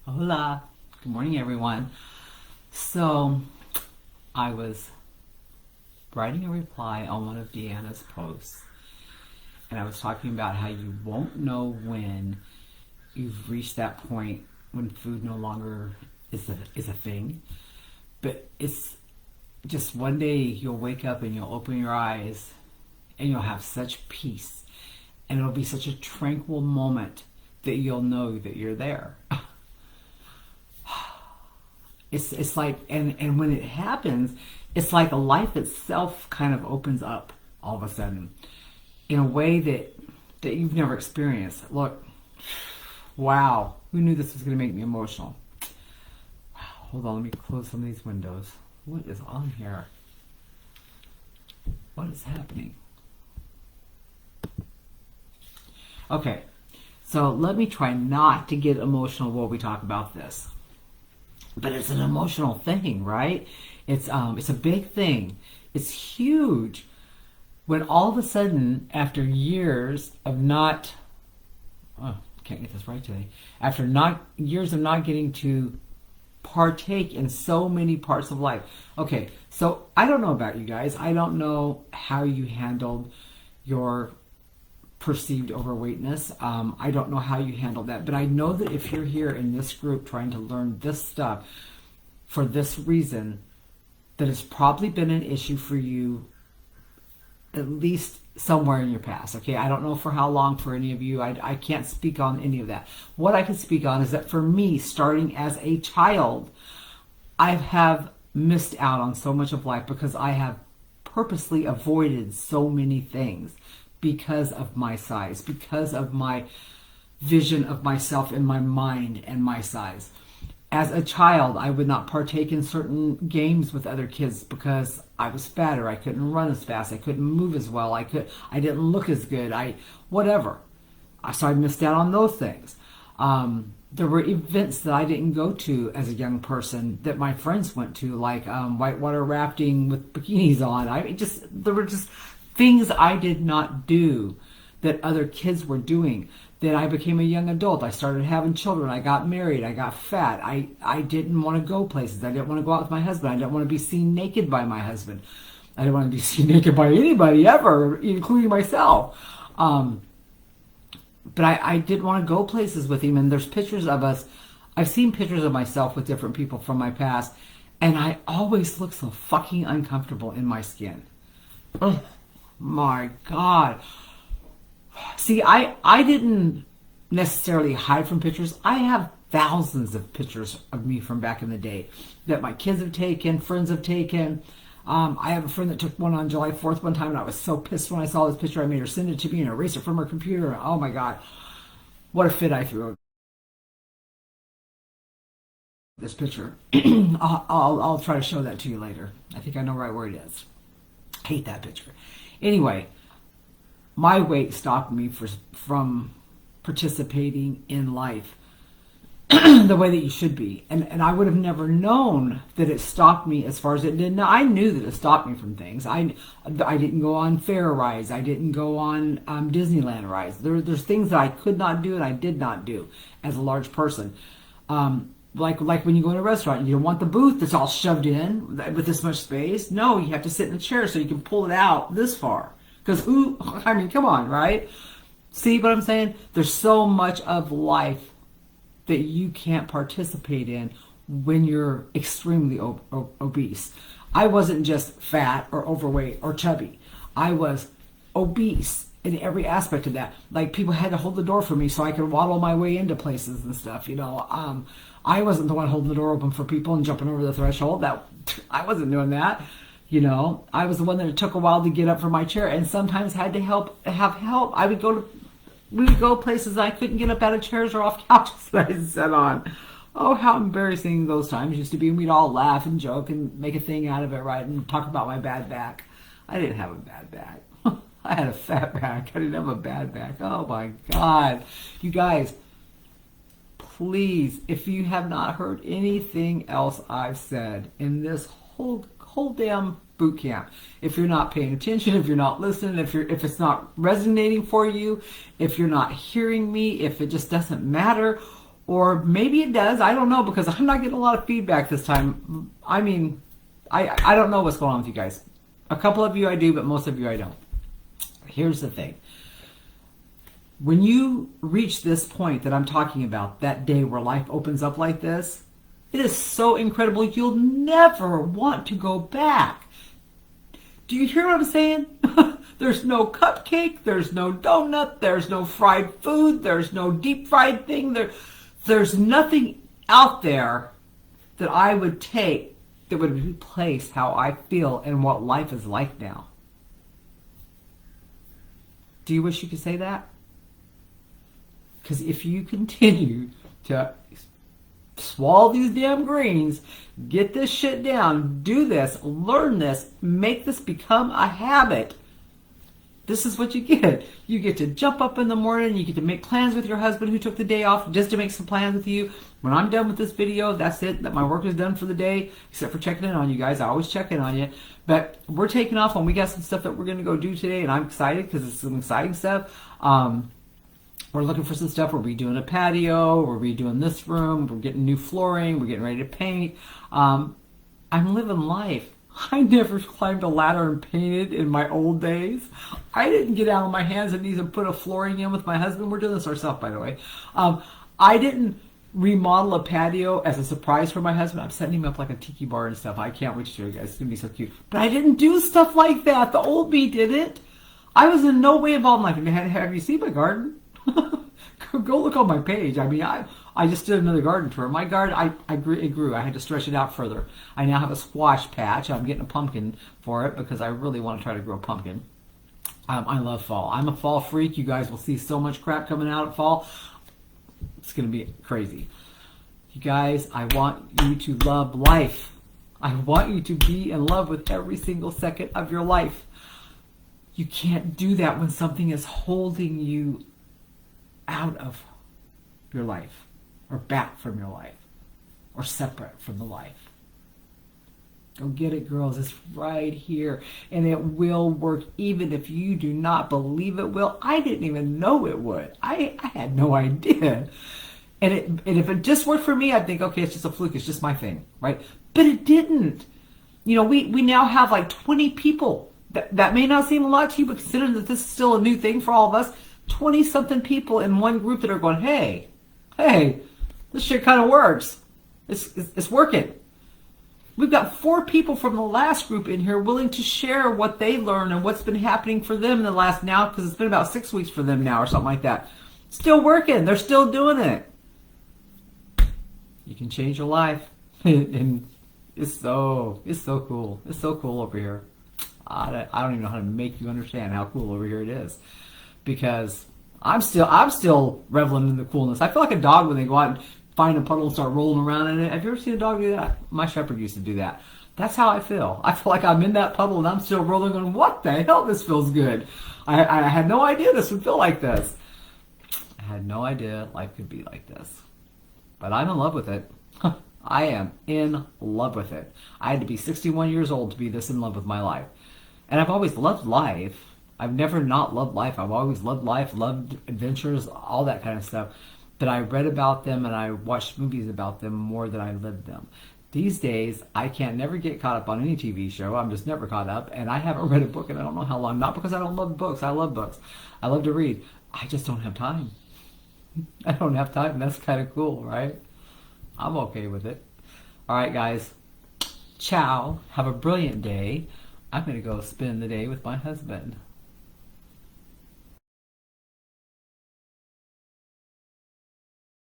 Hola. Good morning, everyone. So, I was writing a reply on one of Deanna's posts, and I was talking about how you won't know when you've reached that point when food no longer is a thing. But it's just one day you'll wake up and you'll open your eyes and you'll have such peace, and it'll be such a tranquil moment that you'll know that you're there. It's like, and when it happens, it's like a life itself kind of opens up all of a sudden in a way that you've never experienced. Look, wow, who knew this was going to make me emotional? Wow, hold on, let me close some of these windows. What is on here? What is happening? Okay, so let me try not to get emotional while we talk about this. But it's an emotional thing, right? It's a big thing. It's huge. When all of a sudden, after years of not, can't get this right today. After not years of not getting to partake in so many parts of life. Okay, so I don't know about you guys. I don't know how you handled your perceived overweightness. I don't know how you handle that, but I know that if you're here in this group trying to learn this stuff for this reason, that it's probably been an issue for you at least somewhere in your past. Okay, I don't know for how long for any of you. I can't speak on any of that. What I can speak on is that for me, starting as a child, I have missed out on so much of life because I have purposely avoided so many things because of my size, because of my vision of myself in my mind and my size. As a child, I would not partake in certain games with other kids because I was fatter. I couldn't run as fast. I couldn't move as well. I didn't look as good. Whatever. So I missed out on those things. There were events that I didn't go to as a young person that my friends went to, like whitewater rafting with bikinis on. There were just things I did not do that other kids were doing. Then I became a young adult. I started having children. I got married. I got fat. I didn't want to go places. I didn't want to go out with my husband. I didn't want to be seen naked by my husband. I didn't want to be seen naked by anybody ever, including myself. But I didn't want to go places with him. And there's pictures of us. I've seen pictures of myself with different people from my past. And I always look so fucking uncomfortable in my skin. Oh my God. See, I didn't necessarily hide from pictures. I have thousands of pictures of me from back in the day that my kids have taken, friends have taken. I have a friend that took one on July 4th one time, and I was so pissed when I saw this picture. I made her send it to me and erase it from her computer. Oh my God, what a fit I threw this picture. I'll try to show that to you later. I think I know right where it is. Hate that picture. Anyway, my weight stopped me from participating in life the way that you should be. And I would have never known that it stopped me as far as it did. Now, I knew that it stopped me from things. I didn't go on fair rides. I didn't go on Disneyland rides. There's things that I could not do and I did not do as a large person. Like when you go in a restaurant, you don't want the booth that's all shoved in with this much space. No, you have to sit in a chair so you can pull it out this far. Because, come on, right? See what I'm saying? There's so much of life that you can't participate in when you're extremely obese. I wasn't just fat or overweight or chubby. I was obese in every aspect of that. Like, people had to hold the door for me so I could waddle my way into places and stuff, I wasn't the one holding the door open for people and jumping over the threshold. I wasn't doing that. I was the one that it took a while to get up from my chair and sometimes had to have help. We would go places I couldn't get up out of chairs or off couches that I sat on. Oh, how embarrassing those times used to be. We'd all laugh and joke and make a thing out of it, right? And talk about my bad back. I didn't have a bad back. I had a fat back. I didn't have a bad back. Oh my God. You guys, please, if you have not heard anything else I've said in this whole damn boot camp, if you're not paying attention, if you're not listening, if it's not resonating for you, if you're not hearing me, if it just doesn't matter, Or maybe it does. I don't know, because I'm not getting a lot of feedback this time. I mean, I don't know what's going on with you guys. A couple of you I do, but most of you I don't. Here's the thing. When you reach this point that I'm talking about, that day where life opens up like this, it is so incredible. You'll never want to go back. Do you hear what I'm saying? There's no cupcake. There's no donut. There's no fried food. There's no deep fried thing. There's nothing out there that I would take that would replace how I feel and what life is like now. Do you wish you could say that? Because if you continue to swallow these damn greens, get this shit down, do this, learn this, make this become a habit, this is what you get. You get to jump up in the morning, you get to make plans with your husband who took the day off just to make some plans with you. When I'm done with this video, that's it. That my work is done for the day, except for checking in on you guys. I always check in on you. But we're taking off, and we got some stuff that we're going to go do today, and I'm excited because it's some exciting stuff. We're looking for some stuff. We're redoing a patio. We're redoing this room. We're getting new flooring. We're getting ready to paint. I'm living life. I never climbed a ladder and painted in my old days. I didn't get out on my hands and knees and put a flooring in with my husband. We're doing this ourselves, by the way. I didn't remodel a patio as a surprise for my husband. I'm setting him up like a tiki bar and stuff. I can't wait to show you guys. It's going to be so cute. But I didn't do stuff like that. The old me did it. I was in no way involved in life. Have you seen my garden? Go look on my page. I mean, I just did another garden tour. My garden, it grew. I had to stretch it out further. I now have a squash patch. I'm getting a pumpkin for it because I really want to try to grow a pumpkin. I love fall. I'm a fall freak. You guys will see so much crap coming out at fall. It's going to be crazy. You guys, I want you to love life. I want you to be in love with every single second of your life. You can't do that when something is holding you out of your life, or back from your life, or separate from the life. Go get it, girls. It's right here, and it will work even if you do not believe it will. I didn't even know it would. I had no idea. And if it just worked for me, I'd think, okay, it's just a fluke. It's just my thing, right? But it didn't. You know, we now have like 20 people. That may not seem a lot to you, but consider that this is still a new thing for all of us. 20-something people in one group that are going, hey, this shit kind of works. It's working. We've got 4 people from the last group in here willing to share what they learned and what's been happening for them in the last now, because it's been about 6 weeks for them now or something like that. Still working. They're still doing it. You can change your life. And it's so cool. It's so cool over here. I don't even know how to make you understand how cool over here it is. Because I'm still reveling in the coolness. I feel like a dog when they go out and find a puddle and start rolling around in it. Have you ever seen a dog do that? My shepherd used to do that. That's how I feel. I feel like I'm in that puddle and I'm still rolling going, what the hell? This feels good. I had no idea this would feel like this. I had no idea life could be like this. But I'm in love with it. I am in love with it. I had to be 61 years old to be this in love with my life. And I've always loved life. I've never not loved life. I've always loved life, loved adventures, all that kind of stuff. But I read about them and I watched movies about them more than I lived them. These days, I can't never get caught up on any TV show. I'm just never caught up. And I haven't read a book in I don't know how long. Not because I don't love books. I love books. I love to read. I just don't have time. I don't have time. That's kind of cool, right? I'm okay with it. All right, guys. Ciao. Have a brilliant day. I'm going to go spend the day with my husband.